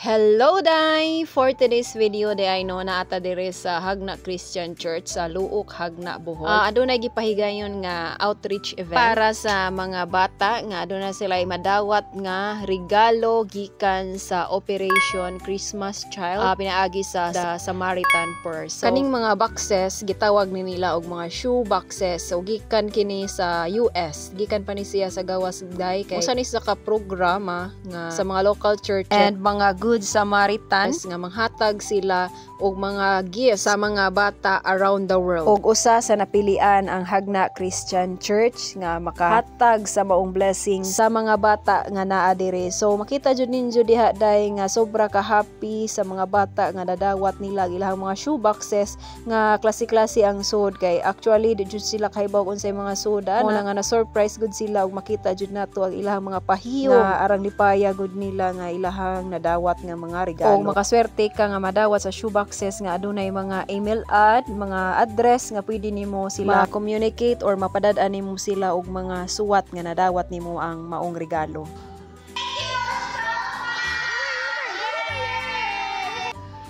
Hello day! For today's video, I know na ata dire sa Hagna Christian Church sa Luok, Hagna, Bohol. Adunay gipahigayon nga outreach event para sa mga bata nga aduna sila madawat nga regalo gikan sa Operation Christmas Child pinaagi sa Samaritan Purse. So, kaning mga boxes gitawag ni nila og mga shoe boxes. So gikan kini sa US, gikan pa ni siya sa gawas day kay usa ni sa ka programa nga sa mga local church and mga Good Samaritans nga manghatag sila og mga gifts sa mga bata around the world. Og usa sa napilian ang Hagna Christian Church nga makahatag sa maong blessing sa mga bata nga naa diri. So makita jud ninyo diha day nga sobra ka happy sa mga bata nga dadawat nila ilang mga shoe boxes nga klase-klase ang sud kay actually di jud sila kahibaw unsay mga suda na nga na surprise gud sila og makita jud nato ang ilang mga pahiyo nga arang lipaya gud nila nga ilahang nadawat nga mga regalo. O makaswerte ka nga madawat sa shoeboxes nga adunay mga email ad, mga address nga pwede nimo sila communicate or mapadad-an nimo sila og mga suwat nga nadawat nimo ang maong regalo.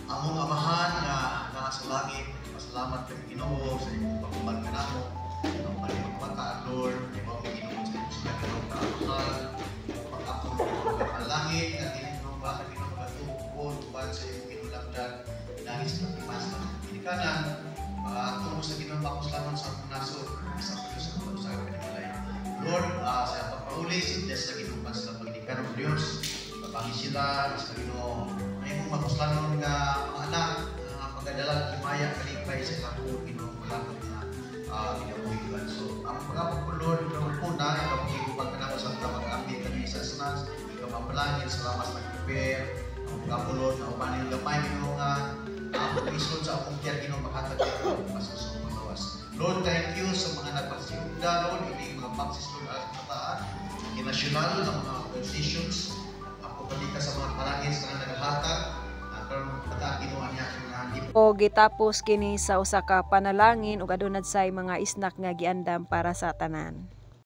Among amahan nga nasa langit, pasalamat kay Ginoo sa imong pagkuban kanamo. Ang panimagmata Lord, imong Ginoo sa imong pagkakasal, pag-akong sa langit nga dinong baka tuban sa iyong kinulagdan nangis ng timas ng pinikanan tungo sa ginambakos lamang sa akong nasod sa Diyos sa mga sa pinalay. Lord, sa pagpauli sa ginumpan sa pagdikan ng Diyos papangi sila sa Ginoo may mong makuslanon nga mga anak pagadalag himaya kalipay sa ilang Ginoo malakot na ginabuhigan. So ang pagkapag po Lord una kapag kanamo sa mag-ambit kami sa snags ikaw mapalangin salamat sa nag-prepare kapulot na upanin gamay mo nga isod sa akong tiyan Ginoo makahatag ko masusunod magawas. Lord, thank you sa mga nagpasiugda Lord, hindi mga pagsisunod at kataan national ng mga organizations ako pati ka sa mga palangis na naghahatag karon kataan Ginoo niya o gitapos kini sa usa ka panalangin ug adunay say mga isnak nga giandam para sa tanan.